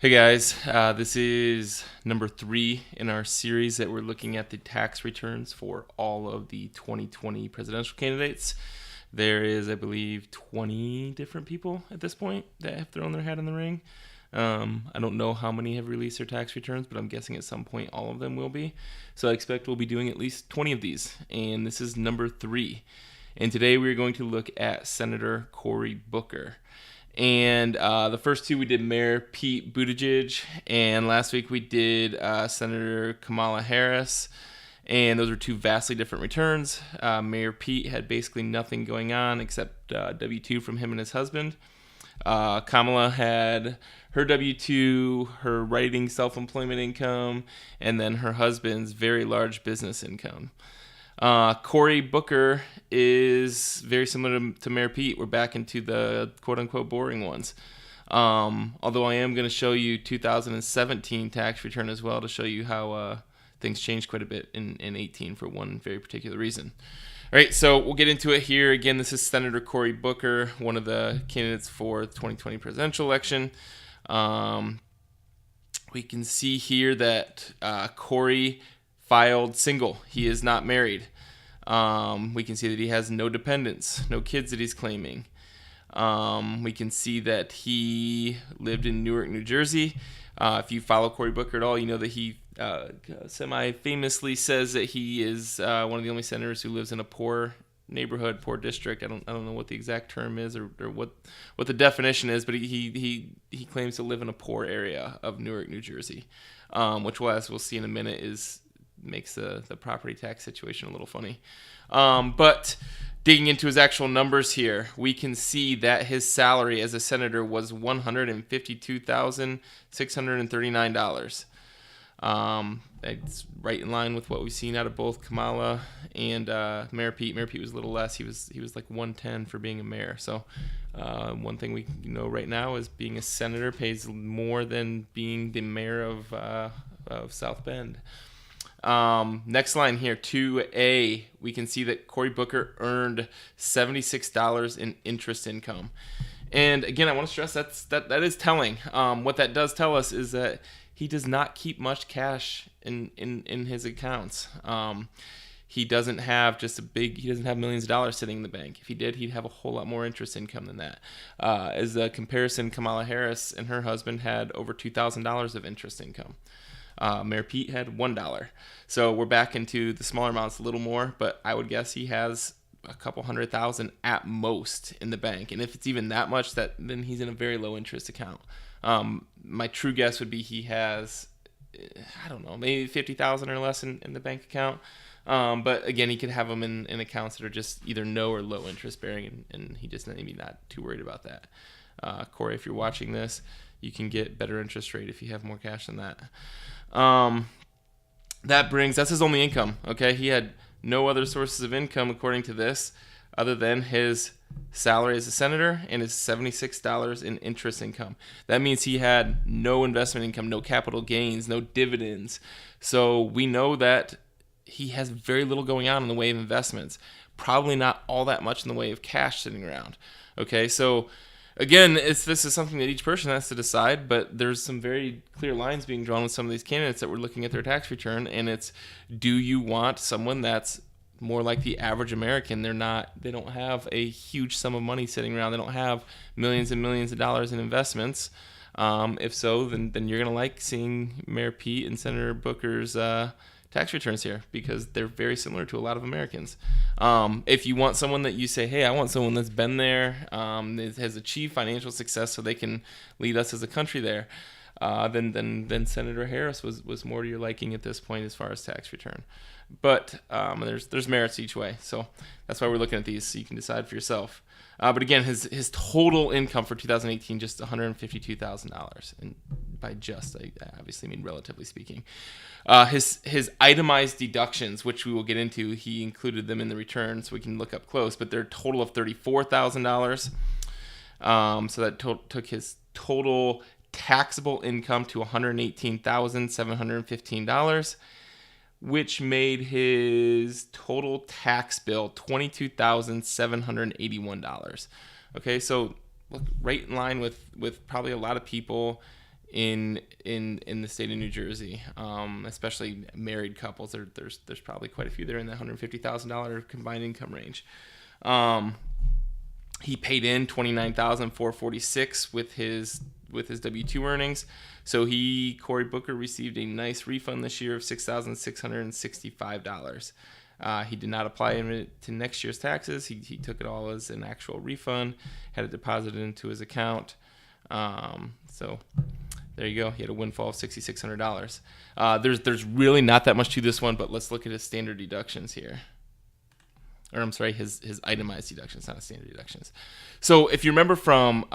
Hey guys, this is number 3 in our series that we're looking at the tax returns for all of the 2020 presidential candidates. There is, I believe, 20 different people at this point that have thrown their hat in the ring. I don't know how many have released their tax returns, but I'm guessing at some point all of them will be. So I expect we'll be doing at least 20 of these, and this is number 3. And today we're going to look at Senator Cory Booker. And the first two we did Mayor Pete Buttigieg, and last week we did Senator Kamala Harris, and those were two vastly different returns. Mayor Pete had basically nothing going on except W-2 from him and his husband. Kamala had her W-2, her writing self-employment income, and then her husband's very large business income. Cory Booker is very similar to Mayor Pete. We're back into the quote-unquote boring ones. Although I am going to show you 2017 tax return as well to show you how things changed quite a bit in 18 for one very particular reason. All right, so we'll get into it here. Again, this is Senator Cory Booker, one of the candidates for the 2020 presidential election. We can see here that Cory filed single. He is not married. We can see that he has no dependents, no kids that he's claiming. We can see that he lived in Newark, New Jersey. If you follow Cory Booker at all, you know that he semi-famously says that he is one of the only senators who lives in a poor neighborhood, poor district. I don't know what the exact term is or what the definition is, but he claims to live in a poor area of Newark, New Jersey, which, as we'll see in a minute, makes the property tax situation a little funny. But digging into his actual numbers here, we can see that his salary as a senator was $152,639. That's right in line with what we've seen out of both Kamala and Mayor Pete. Mayor Pete was a little less. He was like 110 for being a mayor. So one thing we know right now is being a senator pays more than being the mayor of South Bend. Next line here, 2A, we can see that Cory Booker earned $76 in interest income. And again, I want to stress that is telling. What that does tell us is that he does not keep much cash in his accounts. He doesn't have he doesn't have millions of dollars sitting in the bank. If he did, he'd have a whole lot more interest income than that. As a comparison, Kamala Harris and her husband had over $2,000 of interest income. Mayor Pete had $1. So we're back into the smaller amounts a little more, but I would guess he has a couple $100,000 at most in the bank. And if it's even that much, then he's in a very low interest account. My true guess would be he has, I don't know, maybe $50,000 or less in the bank account. But again, he could have them in accounts that are just either no or low interest bearing, and he just maybe not too worried about that. Cory, if you're watching this, you can get better interest rate if you have more cash than that. That's his only income. Okay, he had no other sources of income according to this, other than his salary as a senator and his $76 in interest income. That means he had no investment income, no capital gains, no dividends. So we know that he has very little going on in the way of investments. Probably not all that much in the way of cash sitting around. Okay, so again, this is something that each person has to decide, but there's some very clear lines being drawn with some of these candidates that we're looking at their tax return, and it's, do you want someone that's more like the average American? They don't have a huge sum of money sitting around. They don't have millions and millions of dollars in investments. If so, then you're going to like seeing Mayor Pete and Senator Booker's tax returns here, because they're very similar to a lot of Americans. If you want someone that you say, hey, I want someone that's been there, that has achieved financial success so they can lead us as a country there, then Senator Harris was more to your liking at this point as far as tax return. But there's merits each way, so that's why we're looking at these, so you can decide for yourself. But again, his total income for 2018 just $152,000, and by just, I obviously mean relatively speaking. His itemized deductions, which we will get into, he included them in the return, so we can look up close. But they're a total of $34,000. So that took his total taxable income to $118,715. Which made his total tax bill $22,781. Okay, so look, right in line with probably a lot of people in the state of New Jersey, especially married couples. There's probably quite a few there in the $150,000 combined income range. He paid in $29,446 with his W-2 earnings. So Cory Booker received a nice refund this year of $6,665. He did not apply it to next year's taxes. He took it all as an actual refund, had it deposited into his account. So there you go. He had a windfall of $6,600. There's really not that much to this one, but let's look at his standard deductions here. Or I'm sorry, his itemized deductions, not his standard deductions. So if you remember from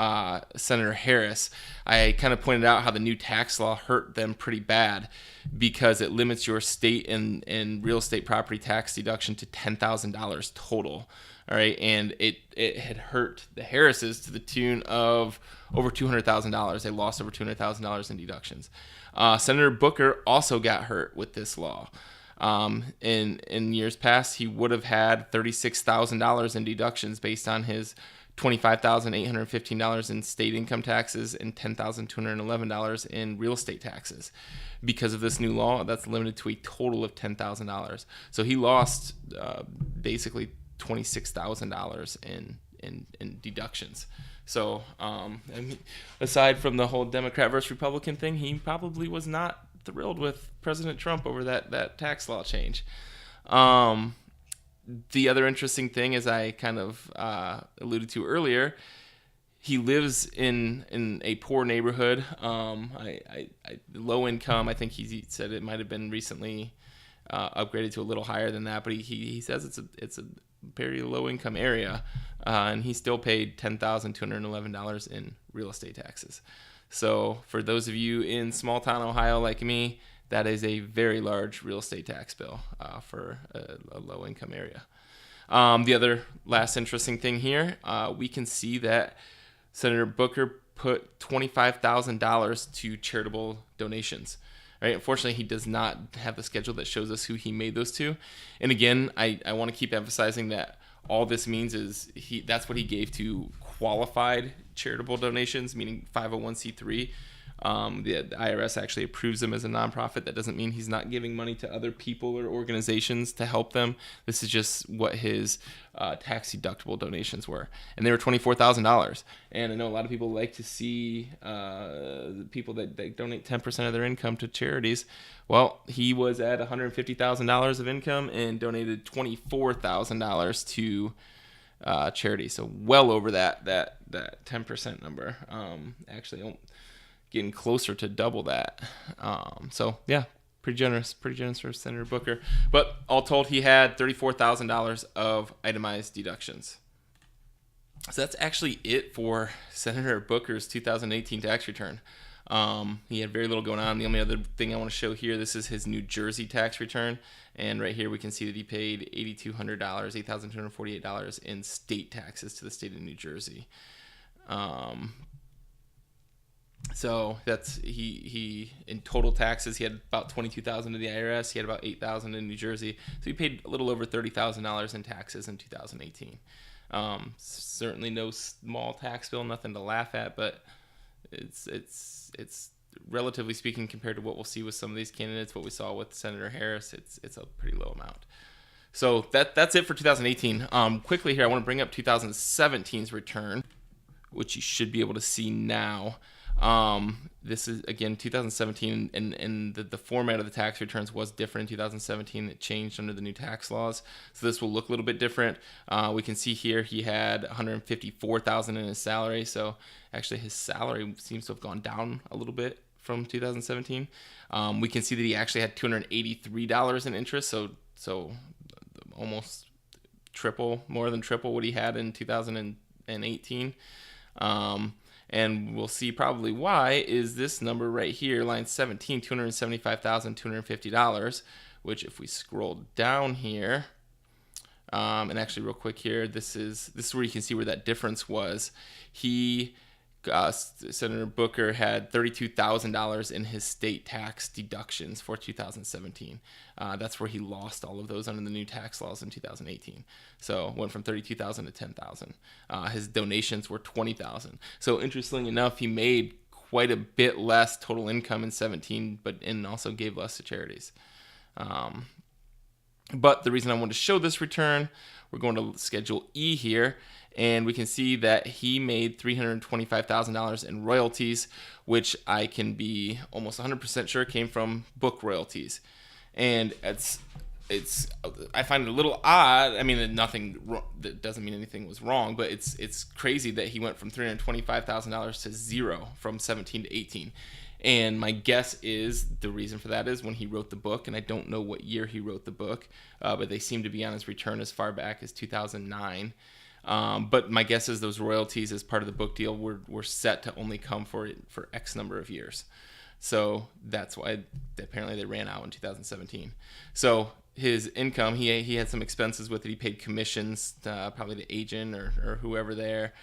Senator Harris, I kind of pointed out how the new tax law hurt them pretty bad because it limits your state and real estate property tax deduction to $10,000 total. All right, and it had hurt the Harrises to the tune of over $200,000. They lost over $200,000 in deductions. Senator Booker also got hurt with this law. In years past, he would have had $36,000 in deductions based on his $25,815 in state income taxes and $10,211 in real estate taxes. Because of this new law, that's limited to a total of $10,000. So he lost basically $26,000 in deductions. So aside from the whole Democrat versus Republican thing, he probably was not thrilled with President Trump over that tax law change. The other interesting thing, as I kind of alluded to earlier, he lives in a poor neighborhood. Low income. I think he said it might have been recently upgraded to a little higher than that, but he says it's a very low income area, and he still paid $10,211 in real estate taxes. So for those of you in small town Ohio like me, that is a very large real estate tax bill for a low income area. The other last interesting thing here, we can see that Senator Booker put $25,000 to charitable donations. Right? Unfortunately, he does not have the schedule that shows us who he made those to. And again, I want to keep emphasizing that all this means is that's what he gave to qualified charitable donations, meaning 501c3. The IRS actually approves them as a nonprofit. That doesn't mean he's not giving money to other people or organizations to help them. This is just what his tax deductible donations were. And they were $24,000. And I know a lot of people like to see people that donate 10% of their income to charities. Well, he was at $150,000 of income and donated $24,000 to charity. So well over that 10% number. Actually, getting closer to double that. So yeah, pretty generous for Senator Booker. But all told, he had $34,000 of itemized deductions. So that's actually it for Senator Booker's 2018 tax return. He had very little going on. The only other thing I want to show here, this is his New Jersey tax return. And right here we can see that he paid $8,200, $8,248 in state taxes to the state of New Jersey. So that's he in total taxes, he had about $22,000 to the IRS. He had about $8,000 in New Jersey. So he paid a little over $30,000 in taxes in 2018. Certainly no small tax bill, nothing to laugh at, but it's relatively speaking compared to what we'll see with some of these candidates, what we saw with Senator Harris, it's a pretty low amount. So that's it for 2018. Quickly here, I want to bring up 2017's return, which you should be able to see now. This is again 2017, and the format of the tax returns was different in 2017. It changed under the new tax laws, so this will look a little bit different. We can see here he had $154,000 in his salary, so actually his salary seems to have gone down a little bit from 2017. We can see that he actually had $283 in interest, so almost more than triple what he had in 2018. And we'll see probably why is this number right here, line 17, $275,250, which if we scroll down here, and actually real quick here, this is where you can see where that difference was. Senator Booker had $32,000 in his state tax deductions for 2017. That's where he lost all of those under the new tax laws in 2018. So went from $32,000 to $10,000. His donations were $20,000. So interestingly enough, he made quite a bit less total income in 17, and also gave less to charities. But the reason I wanted to show this return, we're going to Schedule E here, and we can see that he made $325,000 in royalties, which I can be almost 100% sure came from book royalties. And I find it a little odd. I mean, that doesn't mean anything was wrong, but it's crazy that he went from $325,000 to zero from 17 to 18. And my guess is the reason for that is when he wrote the book, and I don't know what year he wrote the book, but they seem to be on his return as far back as 2009. But my guess is those royalties as part of the book deal were set to only come for X number of years. So that's why apparently they ran out in 2017. So his income, he had some expenses with it. He paid commissions, probably the agent or whoever there,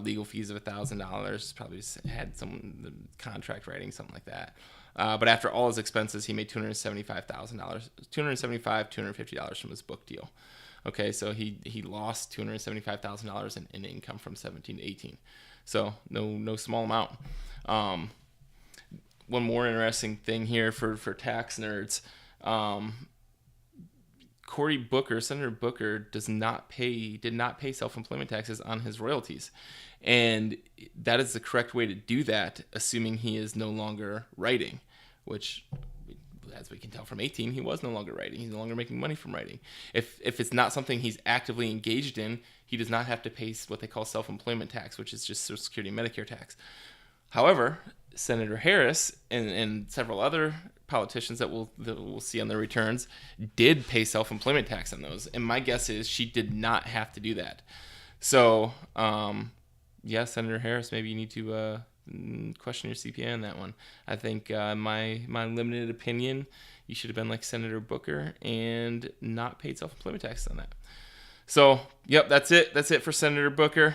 legal fees of $1,000. Probably had some contract writing, something like that. But after all his expenses, he made $275,000, $250 from his book deal. Okay, so he lost $275,000 in income from 17 to 18. So no small amount. One more interesting thing here for tax nerds. Cory Booker, Senator Booker, did not pay self-employment taxes on his royalties. And that is the correct way to do that, assuming he is no longer writing, which, as we can tell from 18, he was no longer writing. He's no longer making money from writing. If it's not something he's actively engaged in, he does not have to pay what they call self-employment tax, which is just Social Security and Medicare tax. However, Senator Harris and several other politicians that we'll see on their returns did pay self-employment tax on those. And my guess is she did not have to do that. So, yeah, Senator Harris, maybe you need to question your CPA on that one. I think my limited opinion, you should have been like Senator Booker and not paid self-employment tax on that. So, yep, that's it. That's it for Senator Booker.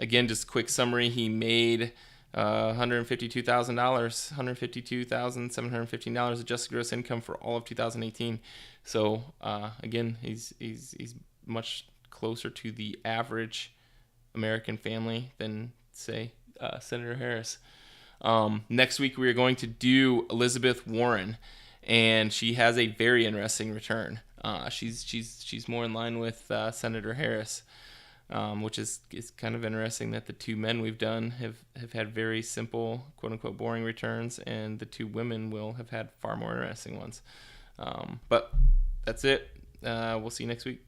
Again, just a quick summary. He made $152,715 adjusted gross income for all of 2018. So again, he's much closer to the average American family than, say, Senator Harris. Next week we are going to do Elizabeth Warren, and she has a very interesting return. She's more in line with Senator Harris. Which is kind of interesting that the two men we've done have had very simple, quote-unquote, boring returns, and the two women will have had far more interesting ones. But that's it. We'll see you next week.